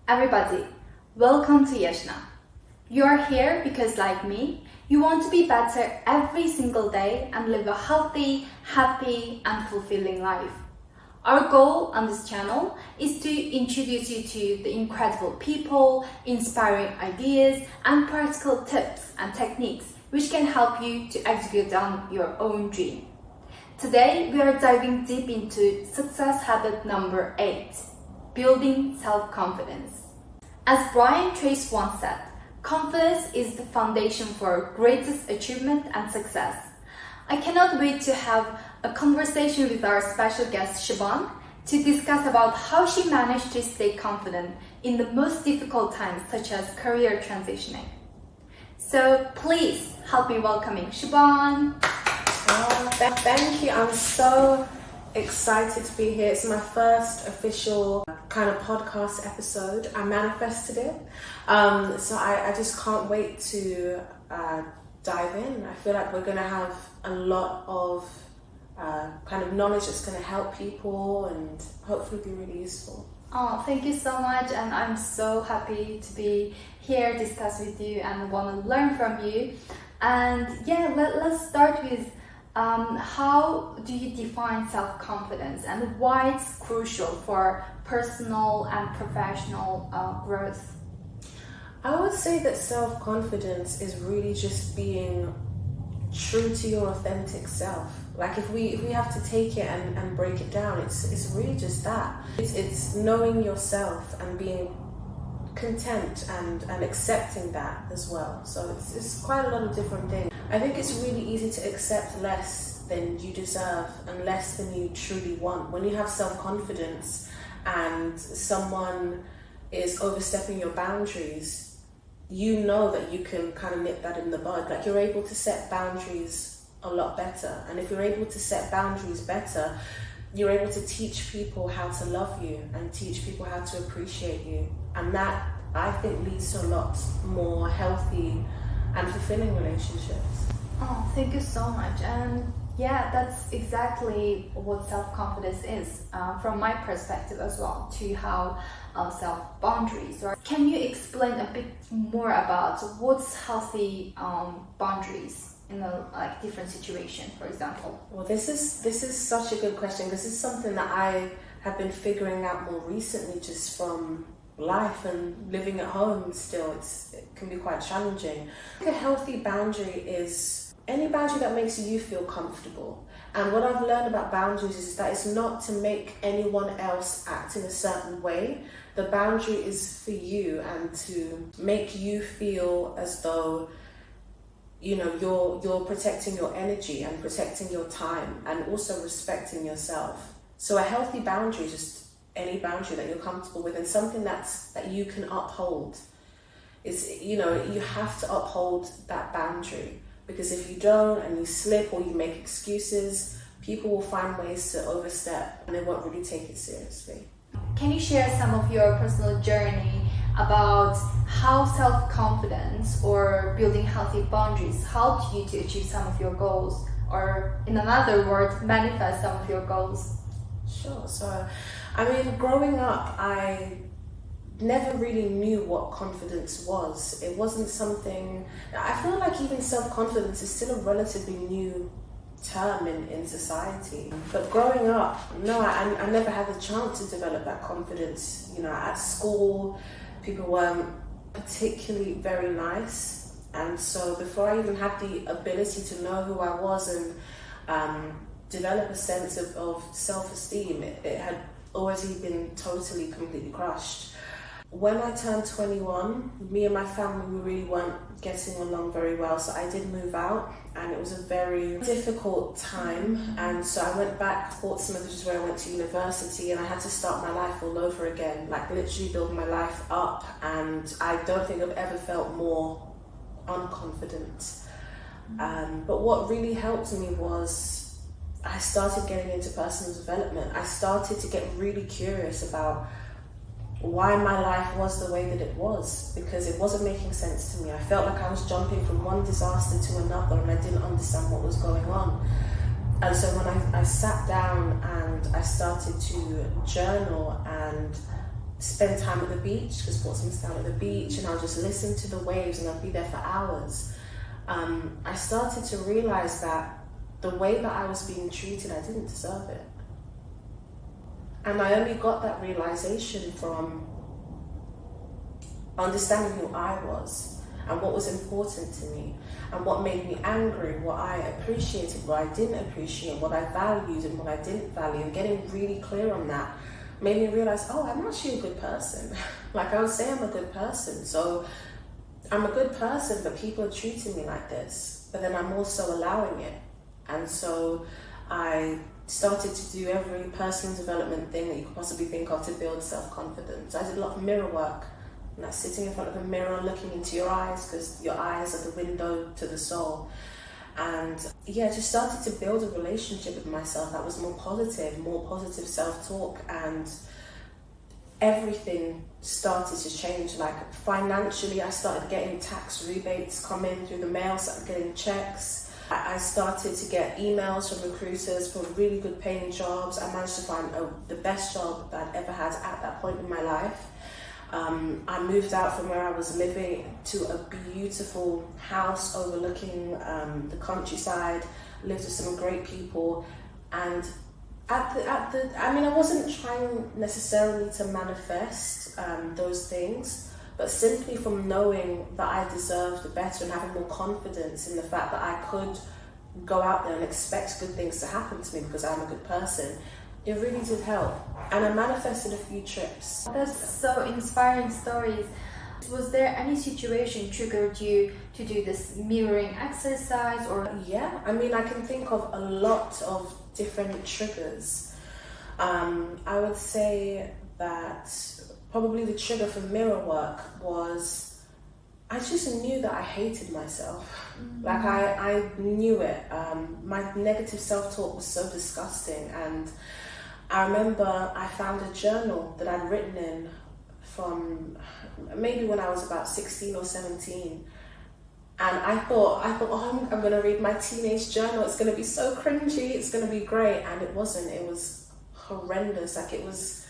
Everybody, welcome to Yashna. You are here because, like me, you want to be better every single day and live a healthy, happy, and fulfilling life. Our goal on this channel is to introduce you to the incredible people, inspiring ideas, and practical tips and techniques which can help you to execute on your own dream. Today, we are diving deep into success habit number 8, building self-confidence. As Brian Tracy once said, confidence is the foundation for greatest achievement and success. I cannot wait to have a conversation with our special guest Sibhan to discuss about how she managed to stay confident in the most difficult times such as career transitioning. So please help me welcoming Sibhan. Thank you. I'm so excited to be here. It's my first official kind of podcast episode. I manifested it. So I just can't wait to dive in. I feel like we're going to have a lot of kind of knowledge that's going to help people and hopefully be really useful. Oh, thank you so much, and I'm so happy to be here, discuss with you, and want to learn from you. And yeah, let's start with how do you define self-confidence and why it's crucial for personal and professional growth? I would say that self-confidence is really just being true to your authentic self. Like if we have to take it and break it down, it's really just that. It's knowing yourself and being content and accepting that as well. So it's quite a lot of different things. I think it's really easy to accept less than you deserve and less than you truly want. When you have self-confidence and someone is overstepping your boundaries, you know that you can kind of nip that in the bud. Like you're able to set boundaries a lot better. And if you're able to set boundaries better, you're able to teach people how to love you and teach people how to appreciate you. And that, I think, leads to a lot more healthy and fulfilling relationships. Oh, thank you so much. And yeah, that's exactly what self-confidence is from my perspective as well, to how self-boundaries. Can you explain a bit more about what's healthy boundaries in a different situation, for example? Well, this is such a good question. This is something that I have been figuring out more recently, just from life and living at home. Still, it can be quite challenging. A healthy boundary is any boundary that makes you feel comfortable. And what I've learned about boundaries is that it's not to make anyone else act in a certain way. The boundary is for you and to make you feel as though you're protecting your energy and protecting your time and also respecting yourself. So a healthy boundary is just any boundary that you're comfortable with and something that you can uphold. You have to uphold that boundary, because if you don't and you slip or you make excuses, people will find ways to overstep and they won't really take it seriously. Can you share some of your personal journey about how self-confidence or building healthy boundaries helped you to achieve some of your goals, or in another word, manifest some of your goals? Sure. So, growing up, I never really knew what confidence was. It wasn't something, I feel like even self-confidence is still a relatively new term in society. But growing up, no, I never had the chance to develop that confidence. At school, people weren't particularly very nice. And so before I even had the ability to know who I was and develop a sense of self-esteem, it had always been totally, completely crushed. When I turned 21, me and my family, we really weren't getting along very well, so I did move out, and it was a very difficult time. And so I went back to Portsmouth, which is where I went to university, and I had to start my life all over again, like literally build my life up. And I don't think I've ever felt more unconfident. But what really helped me was I started getting into personal development. I started to get really curious about why my life was the way that it was, because it wasn't making sense to me. I felt like I was jumping from one disaster to another and I didn't understand what was going on. And so when I sat down and I started to journal and spend time at the beach because Portsmouth's down at the beach, and I'll just listen to the waves and I'll be there for hours. I started to realize that the way that I was being treated, I didn't deserve it. And I only got that realization from understanding who I was and what was important to me and what made me angry, what I appreciated, what I didn't appreciate, what I valued and what I didn't value, and getting really clear on that made me realize, oh, I'm actually a good person. Like, I would say I'm a good person. So I'm a good person, but people are treating me like this, but then I'm also allowing it. And so I started to do every personal development thing that you could possibly think of to build self-confidence. I did a lot of mirror work, and that's sitting in front of a mirror, looking into your eyes, because your eyes are the window to the soul. And yeah, just started to build a relationship with myself that was more positive self-talk, and everything started to change. Like, financially, I started getting tax rebates coming through the mail, started getting checks. I started to get emails from recruiters for really good paying jobs. I managed to find the best job that I'd ever had at that point in my life. I moved out from where I was living to a beautiful house overlooking the countryside, lived with some great people, and I wasn't trying necessarily to manifest those things, but simply from knowing that I deserved better and having more confidence in the fact that I could go out there and expect good things to happen to me because I'm a good person, it really did help. And I manifested a few trips. That's so inspiring stories. Was there any situation triggered you to do this mirroring exercise? Or yeah, I can think of a lot of different triggers. I would say that probably the trigger for mirror work was I just knew that I hated myself. Like, I knew it. My negative self-talk was so disgusting, and I remember I found a journal that I'd written in from maybe when I was about 16 or 17. And I thought, oh, I'm going to read my teenage journal. It's going to be so cringy. It's going to be great. And it wasn't. It was horrendous. Like, it was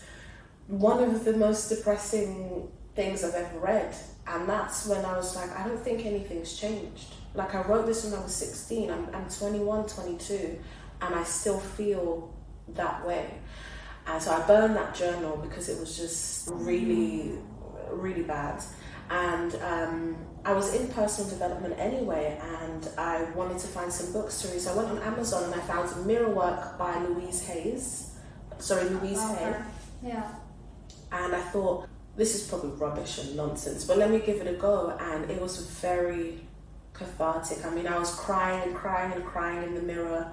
one of the most depressing things I've ever read. And that's when I was like, I don't think anything's changed. Like, I wrote this when I was 16. I'm 21, 22, and I still feel that way. And so I burned that journal because it was just really, really bad. And I was in personal development anyway, and I wanted to find some books to read. So I went on Amazon and I found Mirror Work by Louise Hay. Yeah. And I thought, this is probably rubbish and nonsense, but let me give it a go. And it was very cathartic. I was crying and crying and crying in the mirror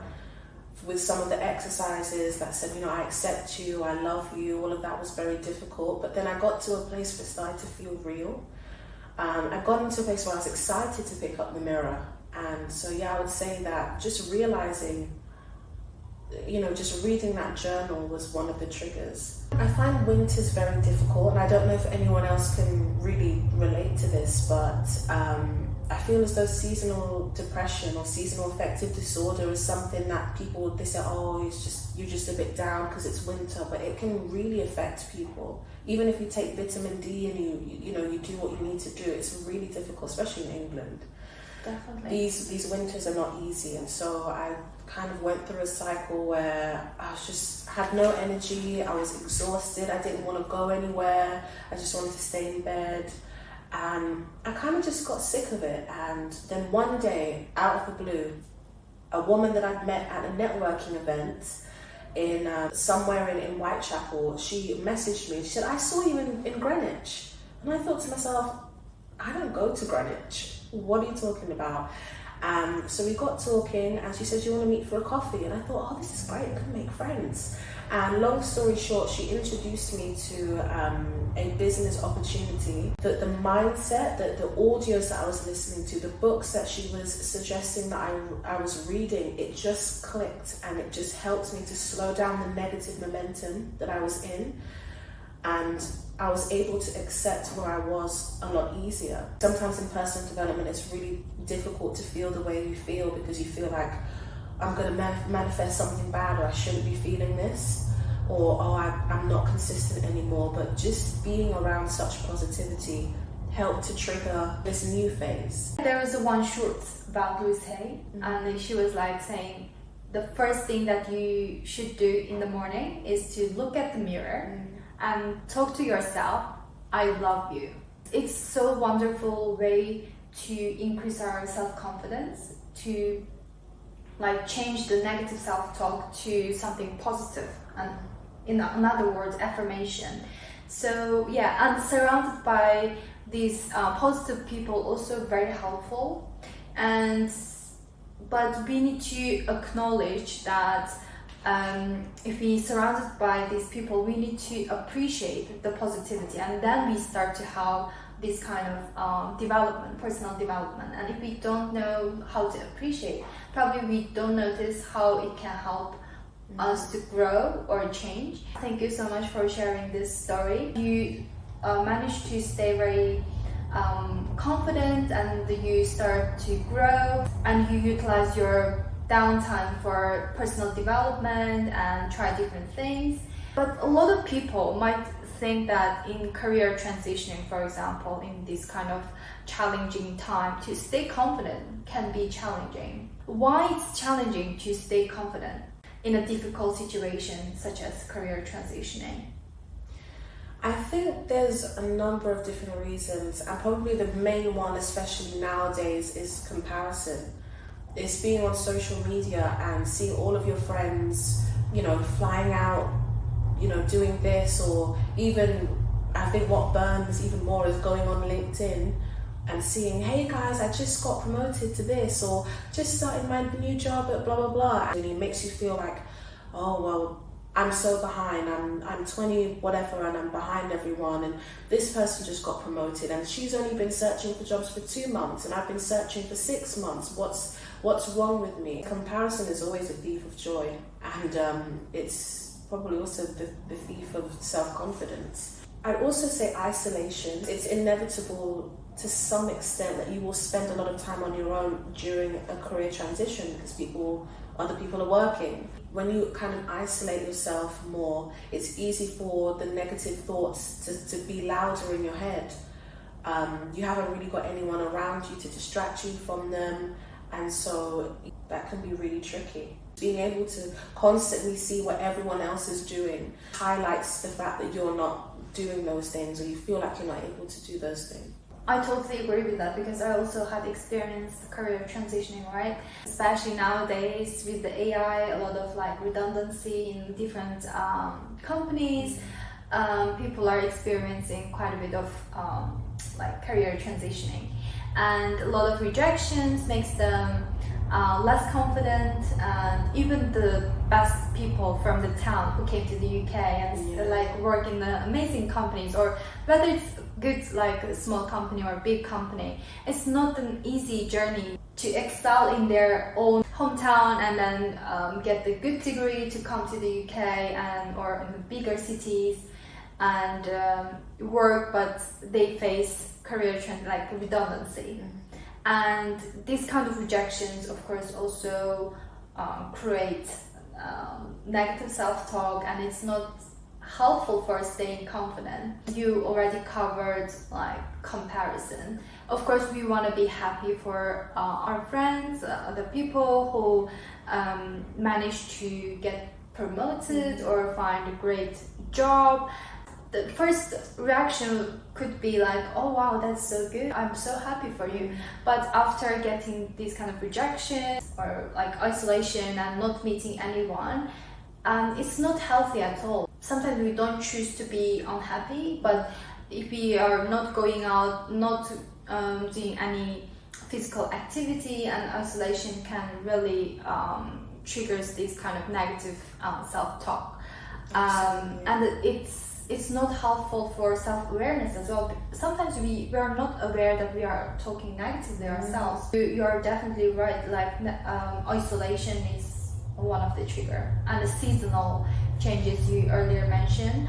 with some of the exercises that said, I accept you, I love you. All of that was very difficult. But then I got to a place where it started to feel real. I got into a place where I was excited to pick up the mirror. And so, I would say that just realizing, just reading that journal was one of the triggers. I find winters very difficult, and I don't know if anyone else can really relate to this, but I feel as though seasonal depression or seasonal affective disorder is something that they say, oh, you're just a bit down because it's winter, but it can really affect people. Even if you take vitamin D and you do what you need to do, it's really difficult, especially in England. Definitely. These winters are not easy, and so I kind of went through a cycle where I had no energy, I was exhausted, I didn't want to go anywhere, I just wanted to stay in bed. I kind of just got sick of it, and then one day, out of the blue, a woman that I'd met at a networking event in somewhere in Whitechapel, she messaged me. She said, I saw you in Greenwich. And I thought to myself, I don't go to Greenwich. What are you talking about? So we got talking, and she said, you want to meet for a coffee? And I thought, oh, this is great, I can make friends. And long story short, she introduced me to a business opportunity. The mindset, the audios that I was listening to, the books that she was suggesting that I was reading, it just clicked, and it just helped me to slow down the negative momentum that I was in. And I was able to accept where I was a lot easier. Sometimes in personal development, it's really difficult to feel the way you feel because you feel like, I'm going to manifest something bad, or I shouldn't be feeling this. or I'm not consistent anymore. But just being around such positivity helped to trigger this new phase. There was one short about Louise Hay, and she was like saying the first thing that you should do in the morning is to look at the mirror and talk to yourself, I love you. It's so wonderful way to increase our self-confidence, to like change the negative self-talk to something positive, and in other words, affirmation. So yeah, and surrounded by these positive people also very helpful. But we need to acknowledge that if we surrounded by these people, we need to appreciate the positivity, and then we start to have this kind of development, personal development. And if we don't know how to appreciate, probably we don't notice how it can help us to grow or change. Thank you so much for sharing this story. You managed to stay very confident, and you start to grow, and you utilize your downtime for personal development and try different things. But a lot of people might think that in career transitioning, for example, in this kind of challenging time, to stay confident can be challenging. Why it's challenging to stay confident in a difficult situation such as career transitioning? I think there's a number of different reasons, and probably the main one, especially nowadays, is comparison. It's being on social media and seeing all of your friends, flying out, doing this, or even, I think what burns even more is going on LinkedIn and seeing, hey guys, I just got promoted to this, or just started my new job at blah blah blah, and it makes you feel like, oh well, I'm so behind, I'm 20 whatever and I'm behind everyone, and this person just got promoted and she's only been searching for jobs for 2 months and I've been searching for 6 months. What's wrong with me? Comparison is always a thief of joy, and it's probably also the thief of self-confidence. I'd also say isolation. It's inevitable to some extent that you will spend a lot of time on your own during a career transition because other people are working. When you kind of isolate yourself more, it's easy for the negative thoughts to be louder in your head. You haven't really got anyone around you to distract you from them, and so that can be really tricky. Being able to constantly see what everyone else is doing highlights the fact that you're not doing those things, or you feel like you're not able to do those things. I totally agree with that, because I also had experienced career transitioning, right? Especially nowadays with the AI, a lot of like redundancy in different companies. People are experiencing quite a bit of like career transitioning, and a lot of rejections makes them less confident. And even the best people from the town who came to the UK and like work in the amazing companies, or whether it's good like a small company or a big company, it's not an easy journey to excel in their own hometown and then get the good degree to come to the UK or in the bigger cities and work, but they face career like redundancy. And these kind of rejections, of course, also create negative self-talk, and it's not helpful for staying confident. You already covered like comparison. Of course, we want to be happy for our friends, the people who manage to get promoted or find a great job. The first reaction could be like, oh wow, that's so good, I'm so happy for you. But after getting these kind of rejections or like isolation and not meeting anyone, it's not healthy at all. Sometimes we don't choose to be unhappy, but if we are not going out, not doing any physical activity, and isolation can really triggers this kind of negative self-talk. And it's not helpful for self-awareness as well. Sometimes we are not aware that we are talking negatively ourselves. You are definitely right, like isolation is one of the trigger, and the seasonal changes you earlier mentioned.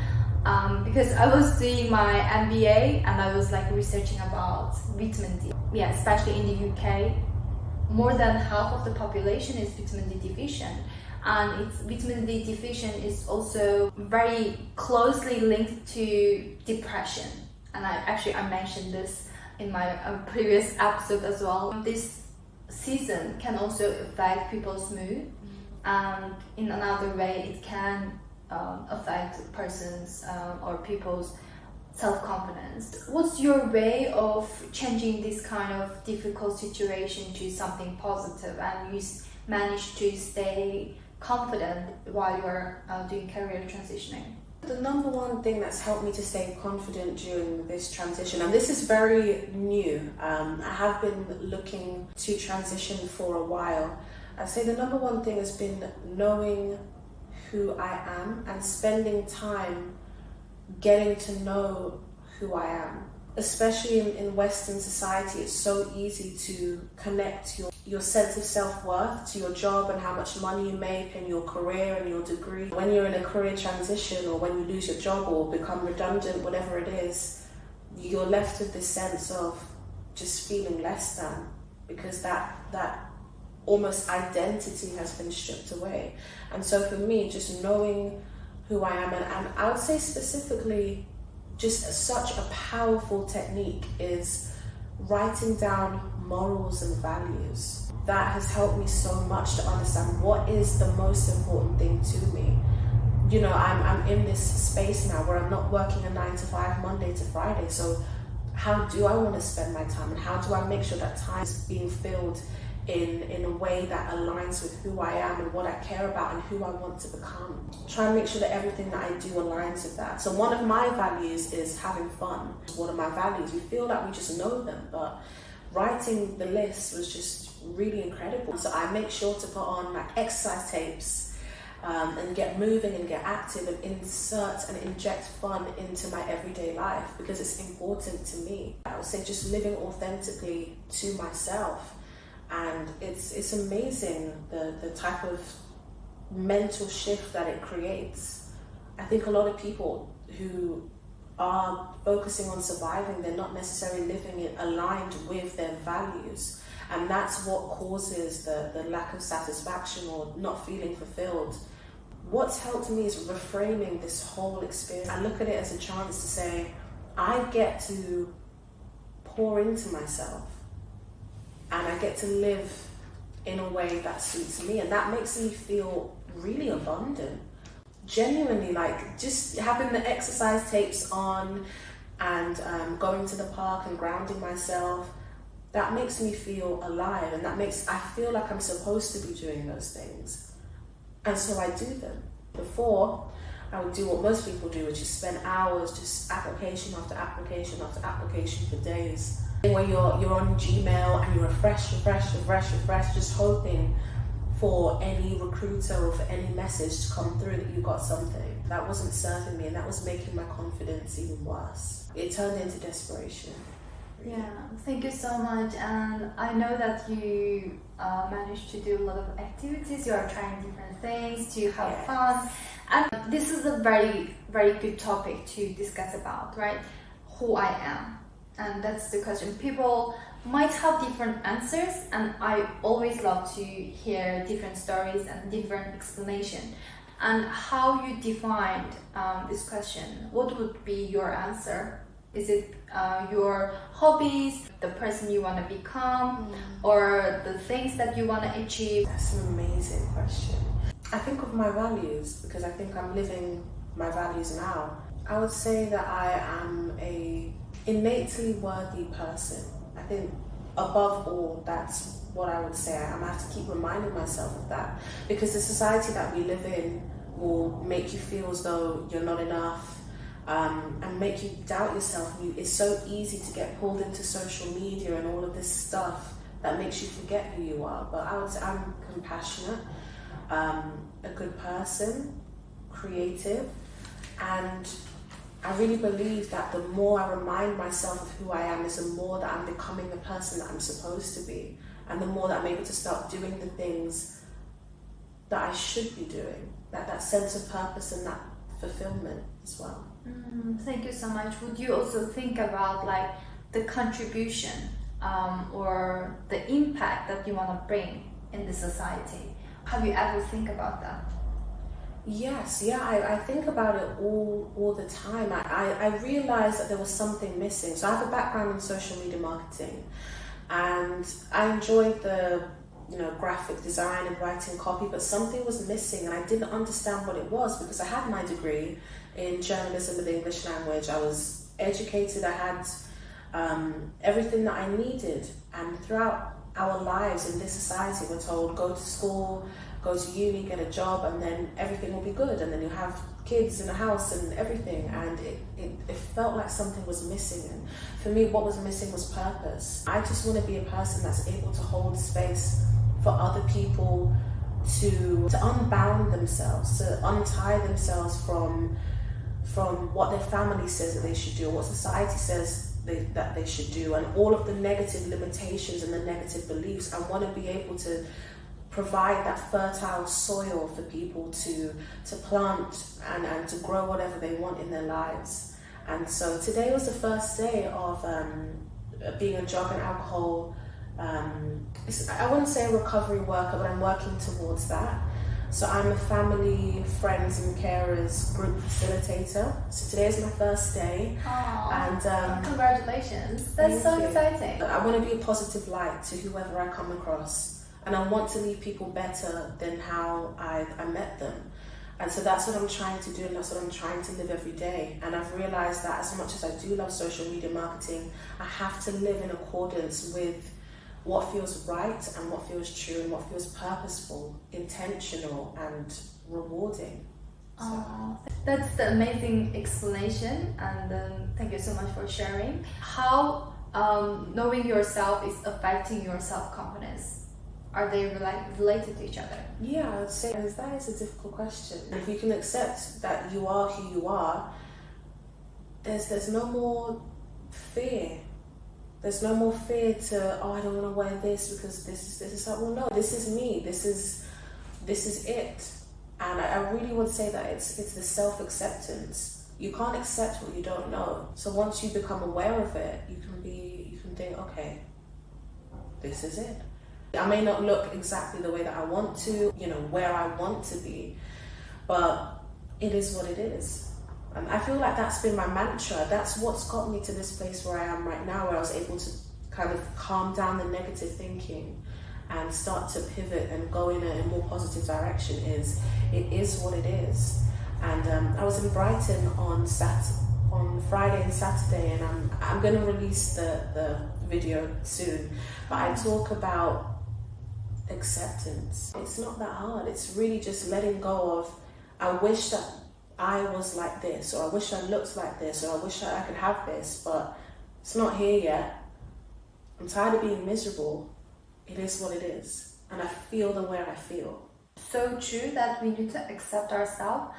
Because I was doing my MBA and I was like researching about vitamin D. Yeah, especially in the UK, more than half of the population is vitamin D deficient, and vitamin D deficient is also very closely linked to depression. And I mentioned this in my previous episode as well. This season can also affect people's mood, and in another way it can affect persons or people's self-confidence. What's your way of changing this kind of difficult situation to something positive, and you manage to stay confident while you're doing career transitioning? The number one thing that's helped me to stay confident during this transition, and this is very new, I have been looking to transition for a while. I'd say the number one thing has been knowing who I am and spending time getting to know who I am. Especially in Western society, it's so easy to connect your sense of self-worth to your job and how much money you make and your career and your degree. When you're in a career transition, or when you lose your job or become redundant, whatever it is, you're left with this sense of just feeling less than, because that almost identity has been stripped away. And so for me, just knowing who I am, and I would say specifically, just such a powerful technique is writing down morals and values. That has helped me so much to understand what is the most important thing to me. You know, I'm in this space now where I'm not working a 9 to 5 Monday to Friday, so how do I want to spend my time, and how do I make sure that time is being filled in a way that aligns with who I am and what I care about and who I want to become. Try and make sure that everything that I do aligns with that. So one of my values is having fun. One of my values, we feel like we just know them, but writing the list was just really incredible. So I make sure to put on like exercise tapes and get moving and get active and insert and inject fun into my everyday life, because it's important to me. I would say just living authentically to myself. And it's amazing the type of mental shift that it creates. I think a lot of people who are focusing on surviving, they're not necessarily living it aligned with their values, and that's what causes the lack of satisfaction or not feeling fulfilled. What's helped me is reframing this whole experience. I look at it as a chance to say, I get to pour into myself, and I get to live in a way that suits me, and that makes me feel really abundant. Genuinely, like just having the exercise tapes on and going to the park and grounding myself, that makes me feel alive, and I feel like I'm supposed to be doing those things, and so I do them. Before, I would do what most people do, which is spend hours just application after application after application for days. Where you're on Gmail and you refresh, just hoping for any recruiter or for any message to come through that you got something. That wasn't serving me, and that was making my confidence even worse. It turned into desperation. Yeah, thank you so much. And I know that you managed to do a lot of activities. You are trying different things to have fun. And this is a very, very good topic to discuss about, right? Who I am. And that's the question. People might have different answers, and I always love to hear different stories and different explanation. And how you defined this question, what would be your answer? Is it your hobbies, the person you want to become, or the things that you want to achieve? That's an amazing question. I think of my values, because I think I'm living my values now. I would say that I am a innately worthy person. I think above all, that's what I would say. I have to keep reminding myself of that, because the society that we live in will make you feel as though you're not enough, and make you doubt yourself. It's so easy to get pulled into social media and all of this stuff that makes you forget who you are. But I would say I'm compassionate, a good person, creative, and I really believe that the more I remind myself of who I am, is the more that I'm becoming the person that I'm supposed to be, and the more that I'm able to start doing the things that I should be doing. That sense of purpose and that fulfillment as well. Thank you so much. Would you also think about like the contribution or the impact that you want to bring in the society. Have you ever think about that? Yes, yeah, I think about it all the time. I realized that there was something missing. So I have a background in social media marketing, and I enjoyed the graphic design and writing copy, but something was missing, and I didn't understand what it was because I had my degree in journalism and English language. I was educated. I had everything that I needed, and throughout our lives in this society, we're told go to school, go to uni, get a job, and then everything will be good, and then you have kids in a house and everything, and it felt like something was missing. And for me, what was missing was purpose. I just want to be a person that's able to hold space for other people to unbound themselves, to untie themselves from what their family says that they should do, what society says that they should do, and all of the negative limitations and the negative beliefs. I want to be able to provide that fertile soil for people to plant and to grow whatever they want in their lives. And so today was the first day of being a drug and alcohol, I wouldn't say a recovery worker, but I'm working towards that. So I'm a family, friends and carers group facilitator. So today is my first day. Aww, and congratulations. That's so exciting. I want to be a positive light to whoever I come across. And I want to leave people better than how I met them. And so that's what I'm trying to do, and that's what I'm trying to live every day. And I've realized that as much as I do love social media marketing, I have to live in accordance with what feels right and what feels true and what feels purposeful, intentional and rewarding. That's the amazing explanation, and thank you so much for sharing. How knowing yourself is affecting your self-confidence? Are they related to each other? Yeah, I would say that is a difficult question. If you can accept that you are who you are, there's no more fear. There's no more fear to, I don't want to wear this because this is like, well, no, this is me. This is it. And I really would say that it's the self-acceptance. You can't accept what you don't know. So once you become aware of it, you can think, okay, this is it. I may not look exactly the way that I want to, where I want to be, but it is what it is. And I feel like that's been my mantra. That's what's got me to this place where I am right now, where I was able to kind of calm down the negative thinking and start to pivot and go in a more positive direction. It is what it is. And I was in Brighton on Friday and Saturday, and I'm going to release the video soon, but I talk about acceptance. It's not that hard. It's really just letting go of, I wish that I was like this, or I wish I looked like this, or I wish I could have this, but it's not here yet. I'm tired of being miserable. It is what it is, and I feel the way I feel. So true that we need to accept ourselves,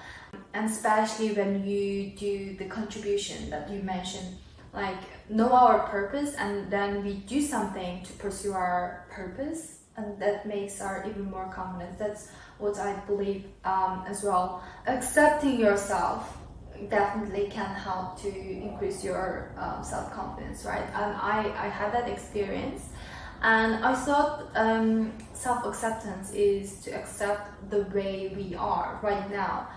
and especially when you do the contribution that you mentioned, like know our purpose and then we do something to pursue our purpose, and that makes our even more confident. That's what I believe as well. Accepting yourself definitely can help to increase your self-confidence, right? And I had that experience, and I thought self-acceptance is to accept the way we are right now.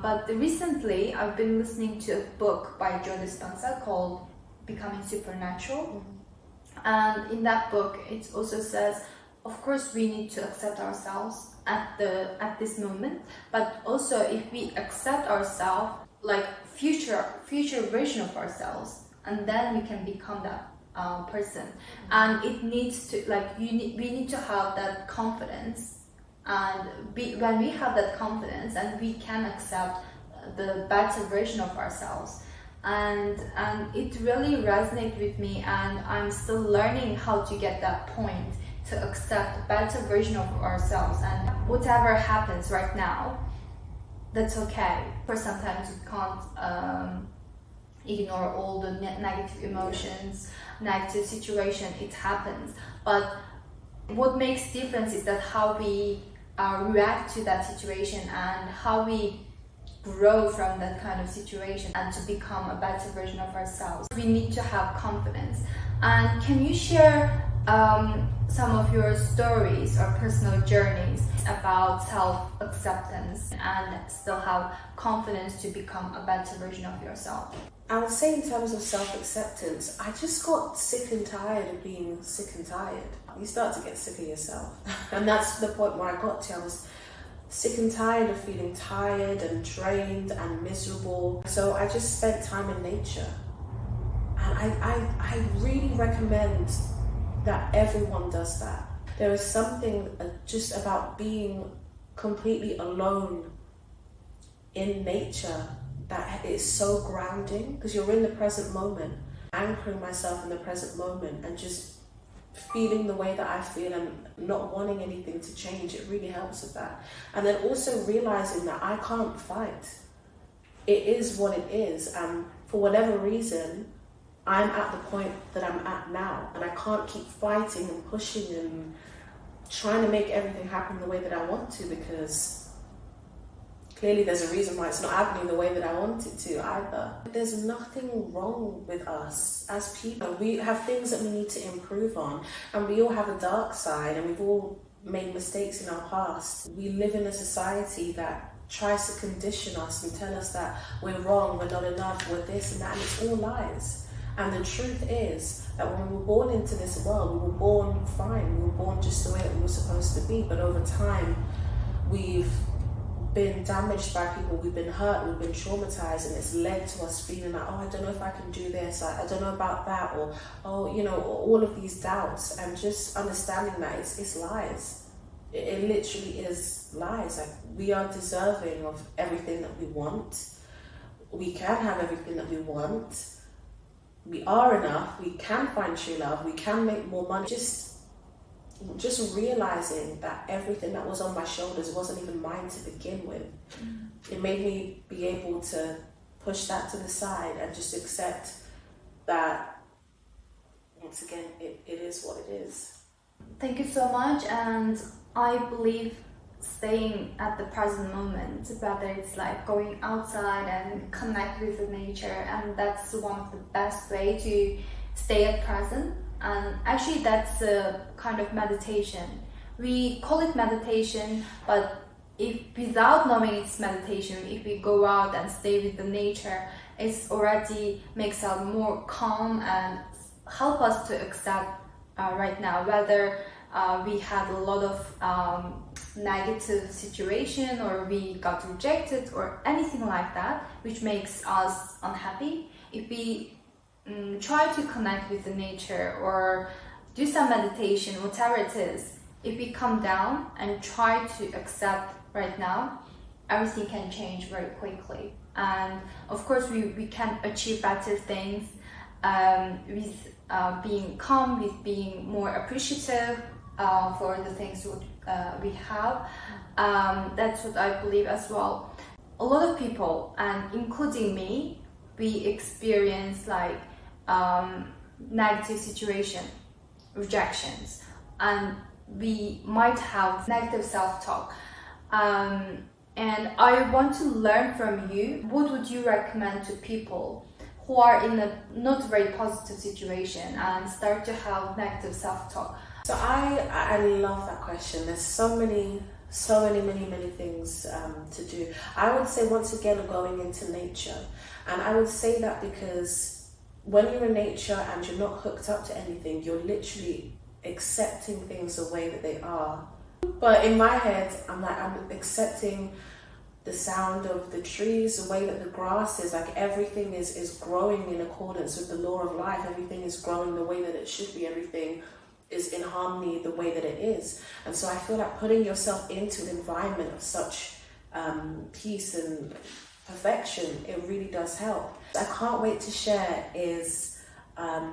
But recently I've been listening to a book by Joe Dispenza called Becoming Supernatural. And in that book it also says, of course we need to accept ourselves at this moment, but also if we accept ourselves, like future version of ourselves, and then we can become that person. And it needs to, like, we need to have that confidence, and when we have that confidence, and we can accept the better version of ourselves. And it really resonated with me, and I'm still learning how to get that point, to accept a better version of ourselves. And whatever happens right now, that's okay. For sometimes we can't ignore all the negative emotions, negative situation. It happens, but what makes difference is that how we react to that situation, and how we grow from that kind of situation and to become a better version of ourselves, we need to have confidence. And can you share some of your stories or personal journeys about self-acceptance and still have confidence to become a better version of yourself? I would say in terms of self-acceptance, I just got sick and tired of being sick and tired. You start to get sick of yourself. And that's the point where I got to. I was sick and tired of feeling tired and drained and miserable. So I just spent time in nature. And I really recommend that everyone does that. There is something just about being completely alone in nature that is so grounding, because you're in the present moment, anchoring myself in the present moment and just feeling the way that I feel and not wanting anything to change. It really helps with that. And then also realizing that I can't fight. It is what it is, and for whatever reason I'm at the point that I'm at now, and I can't keep fighting and pushing and trying to make everything happen the way that I want to, because clearly there's a reason why it's not happening the way that I want it to either. There's nothing wrong with us as people. We have things that we need to improve on, and we all have a dark side, and we've all made mistakes in our past. We live in a society that tries to condition us and tell us that we're wrong, we're not enough, we're this and that, and it's all lies. And the truth is that when we were born into this world, we were born fine, we were born just the way that we were supposed to be, but over time we've been damaged by people, we've been hurt, we've been traumatized, and it's led to us feeling like, oh, I don't know if I can do this, I don't know about that, or oh, you know, all of these doubts, and just understanding that it's lies. It literally is lies. Like, we are deserving of everything that we want. We can have everything that we want. We are enough. We can find true love. We can make more money. Just realizing that everything that was on my shoulders wasn't even mine to begin with. It made me be able to push that to the side and just accept that, once again, it is what it is. Thank you so much. And I believe staying at the present moment, whether it's like going outside and connect with the nature, and that's one of the best way to stay at present. And actually that's a kind of meditation. We call it meditation, but if without knowing it's meditation, if we go out and stay with the nature, it's already makes us more calm and help us to accept right now, whether we had a lot of negative situation, or we got rejected, or anything like that, which makes us unhappy. If we try to connect with the nature or do some meditation, whatever it is, if we come down and try to accept right now, everything can change very quickly. And of course we can achieve better things with being calm, with being more appreciative for the things we have. That's what I believe as well. A lot of people, and including me, we experience like negative situation, rejections, and we might have negative self-talk. And I want to learn from you. What would you recommend to people who are in a not very positive situation and start to have negative self-talk? So I love that question. There's so many things to do. I would say, once again, going into nature. And I would say that because when you're in nature and you're not hooked up to anything, you're literally accepting things the way that they are. But in my head, I'm accepting the sound of the trees, the way that the grass is, like everything is growing in accordance with the law of life. Everything is growing the way that it should be. Everything is in harmony the way that it is. And so I feel like putting yourself into an environment of such peace and perfection, it really does help. I can't wait to share is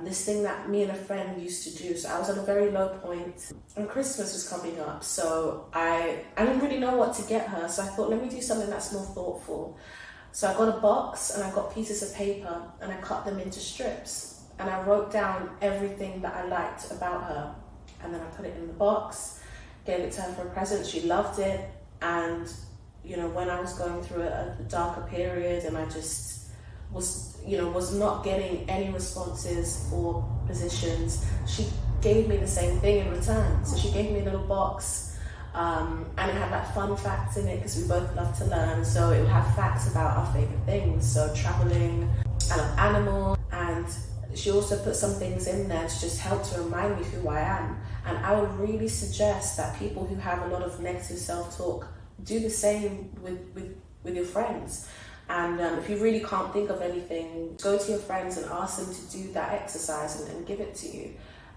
this thing that me and a friend used to do. So I was at a very low point and Christmas was coming up, so I didn't really know what to get her, so I thought, let me do something that's more thoughtful. So I got a box and I got pieces of paper and I cut them into strips, and I wrote down everything that I liked about her, and then I put it in the box, gave it to her for a present. She loved it, and when I was going through a darker period and I just was not getting any responses for positions, she gave me the same thing in return. So she gave me a little box, and it had like fun facts in it because we both love to learn. So it would have facts about our favorite things. So traveling, I love animals, and she also put some things in there to just help to remind me who I am. And I would really suggest that people who have a lot of negative self-talk do the same with your friends. And if you really can't think of anything, go to your friends and ask them to do that exercise and give it to you.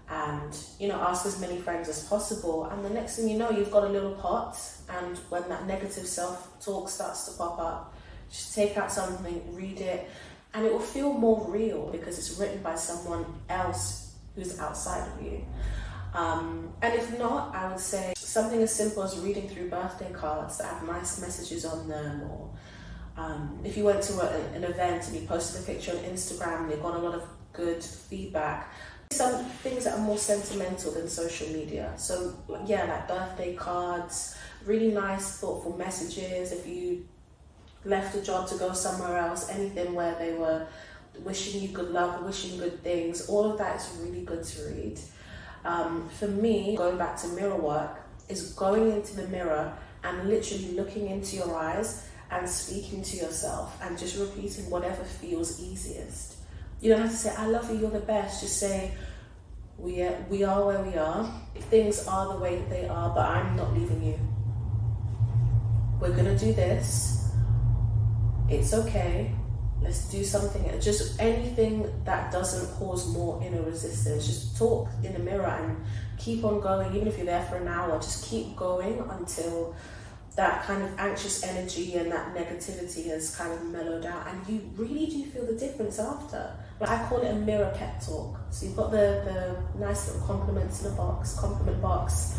And ask as many friends as possible. And the next thing you know, you've got a little pot. And when that negative self-talk starts to pop up, just take out something, read it, and it will feel more real because it's written by someone else who's outside of you. And if not, I would say something as simple as reading through birthday cards that have nice messages on them, or if you went to an event and you posted a picture on Instagram and you got a lot of good feedback. Some things that are more sentimental than social media. So yeah, like birthday cards, really nice, thoughtful messages. If you left a job to go somewhere else, anything where they were wishing you good luck, wishing good things, all of that is really good to read. For me, going back to mirror work, is going into the mirror and literally looking into your eyes and speaking to yourself and just repeating whatever feels easiest. You don't have to say, I love you, you're the best. Just say, we are where we are. Things are the way that they are, but I'm not leaving you. We're gonna do this. It's okay. Let's do something. Just anything that doesn't cause more inner resistance. Just talk in the mirror and keep on going. Even if you're there for an hour, just keep going until that kind of anxious energy and that negativity has kind of mellowed out, and you really do feel the difference after. But I call it a mirror pep talk. So you've got the nice little compliments in a box, compliment box.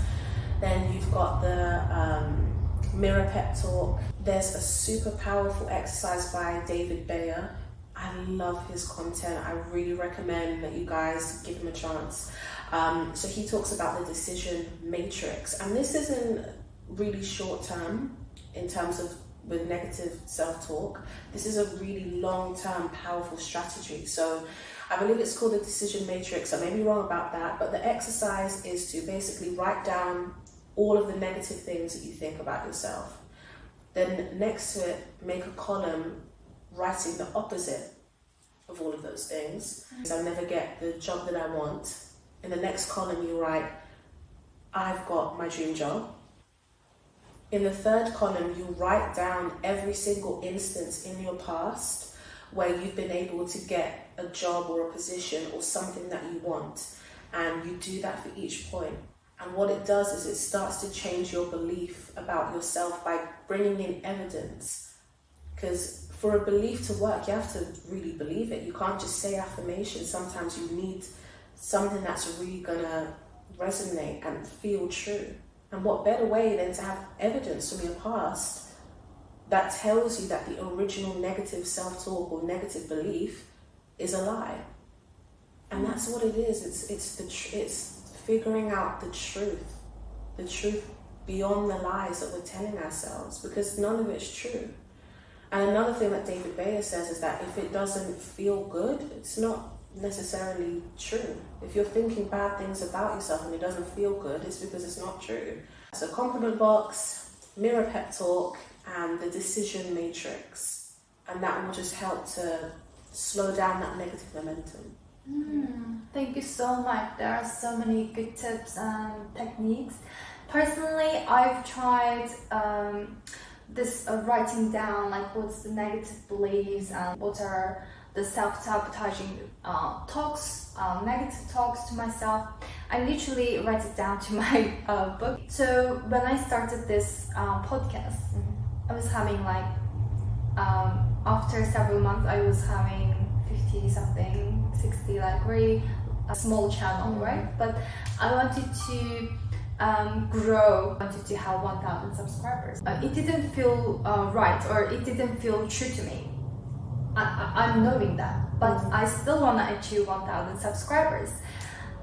Then you've got the mirror pep talk. There's a super powerful exercise by David Bayer. I love his content. I really recommend that you guys give him a chance. So he talks about the decision matrix, and this isn't really short term in terms of with negative self-talk. This is a really long-term powerful strategy. So I believe it's called the decision matrix. I may be wrong about that, but the exercise is to basically write down all of the negative things that you think about yourself. Then next to it, make a column writing the opposite of all of those things. I'll never get the job that I want. In the next column, you write, I've got my dream job. In the third column, you write down every single instance in your past where you've been able to get a job or a position or something that you want. And you do that for each point. And what it does is it starts to change your belief about yourself by bringing in evidence. Because for a belief to work, you have to really believe it. You can't just say affirmations. Sometimes you need something that's really going to resonate and feel true. And what better way than to have evidence from your past that tells you that the original negative self-talk or negative belief is a lie. And that's what it is. It's figuring out the truth beyond the lies that we're telling ourselves, because none of it's true. And another thing that David Bayer says is that if it doesn't feel good, it's not necessarily true. If you're thinking bad things about yourself and it doesn't feel good, it's because it's not true. So compliment box, mirror pep talk, and the decision matrix. And that will just help to slow down that negative momentum. Thank you so much. There are so many good tips and techniques. Personally, I've tried this writing down, like what's the negative beliefs and what are the self-sabotaging talks, negative talks to myself. I literally write it down to my book. So when I started this podcast, I was having like, after several months, I was having 50 something, 60, like very small channel, right? But I wanted to grow, wanted to have 1,000 subscribers. It didn't feel right, or it didn't feel true to me. I'm knowing that, but I still want to achieve 1,000 subscribers.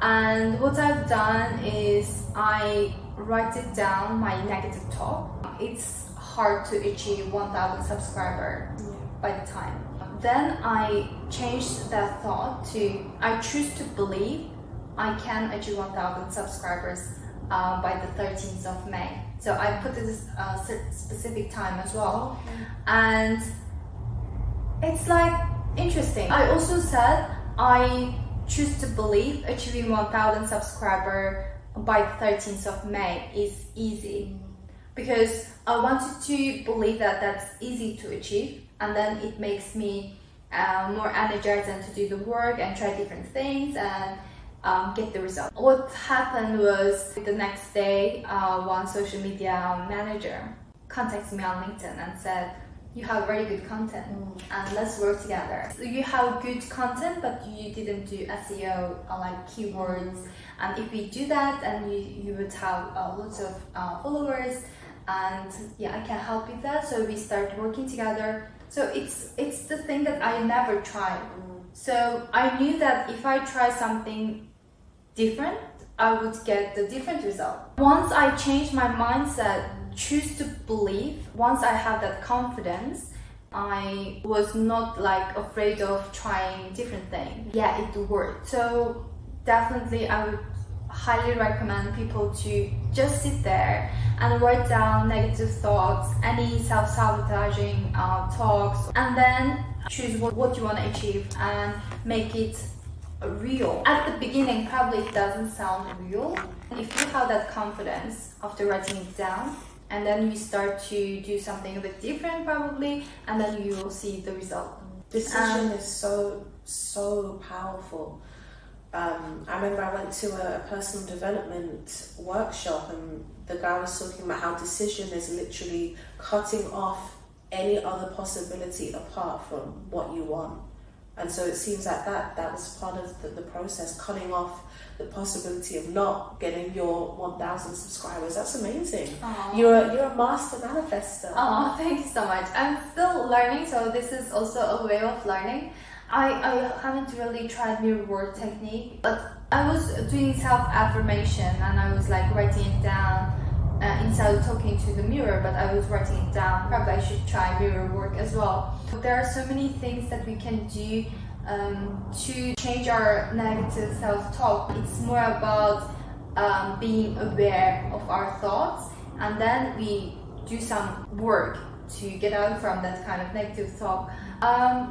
And what I've done is I write it down, my negative talk. It's hard to achieve 1,000 subscribers by the time. Then I changed that thought to I choose to believe I can achieve 1,000 subscribers by the 13th of May. So I put this specific time as well, and it's like interesting. I also said I choose to believe achieving 1,000 subscribers by the 13th of May is easy, because I wanted to believe that that's easy to achieve, and then it makes me more energized and to do the work and try different things and get the result. What happened was the next day, one social media manager contacted me on LinkedIn and said, you have very good content and let's work together. So you have good content, but you didn't do SEO like keywords, and if we do that, then you would have lots of followers, and yeah, I can help with that. So we started working together. So it's the thing that I never tried. So I knew that if I try something different, I would get the different result. Once I changed my mindset, choose to believe, once I have that confidence, I was not like afraid of trying different things. Yeah, it worked. So definitely I would highly recommend people to just sit there and write down negative thoughts, any self-sabotaging talks, and then choose what you want to achieve and make it real. At the beginning, probably it doesn't sound real. If you have that confidence after writing it down, and then you start to do something a bit different probably, and then you will see the result. Decision is so powerful. I remember I went to a personal development workshop, and the guy was talking about how decision is literally cutting off any other possibility apart from what you want. And so it seems like that was part of the process, cutting off the possibility of not getting your 1,000 subscribers. That's amazing. Aww. You're a master manifester. Oh, thank you so much. I'm still learning, so this is also a way of learning. I haven't really tried mirror work technique, but I was doing self-affirmation and I was like writing it down instead of talking to the mirror, but I was writing it down. Probably I should try mirror work as well. There are so many things that we can do to change our negative self-talk. It's more about being aware of our thoughts, and then we do some work to get out from that kind of negative talk.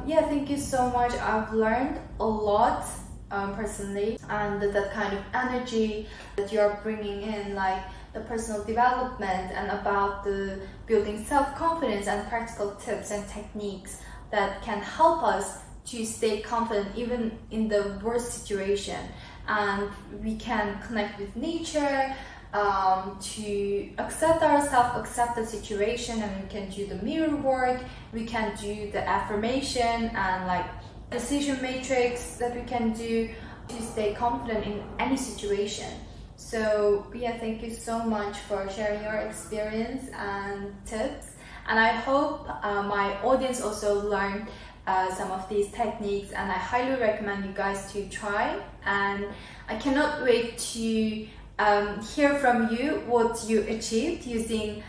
Yeah, thank you so much. I've learned a lot personally, and that kind of energy that you're bringing in, like the personal development and about the building self-confidence and practical tips and techniques that can help us to stay confident even in the worst situation. And we can connect with nature, to accept ourselves, accept the situation, and we can do the mirror work, we can do the affirmation and like decision matrix that we can do to stay confident in any situation. So yeah, thank you so much for sharing your experience and tips, and I hope my audience also learned some of these techniques, and I highly recommend you guys to try, and I cannot wait to hear from you what you achieved using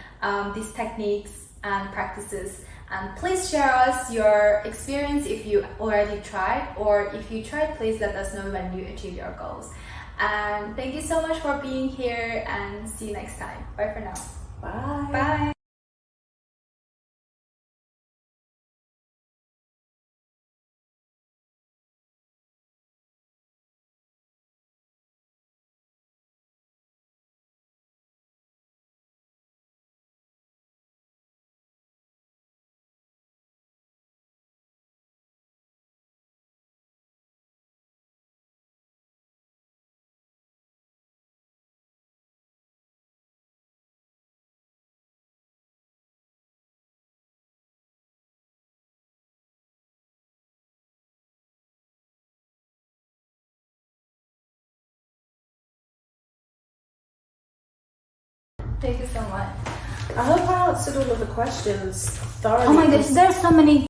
these techniques and practices. And please share us your experience if you already tried, or if you tried, please let us know when you achieved your goals. And thank you so much for being here, and see you next time. Bye for now. Bye. Bye. Thank you so much. I hope I answered all of the questions thoroughly. Oh my gosh, there's so many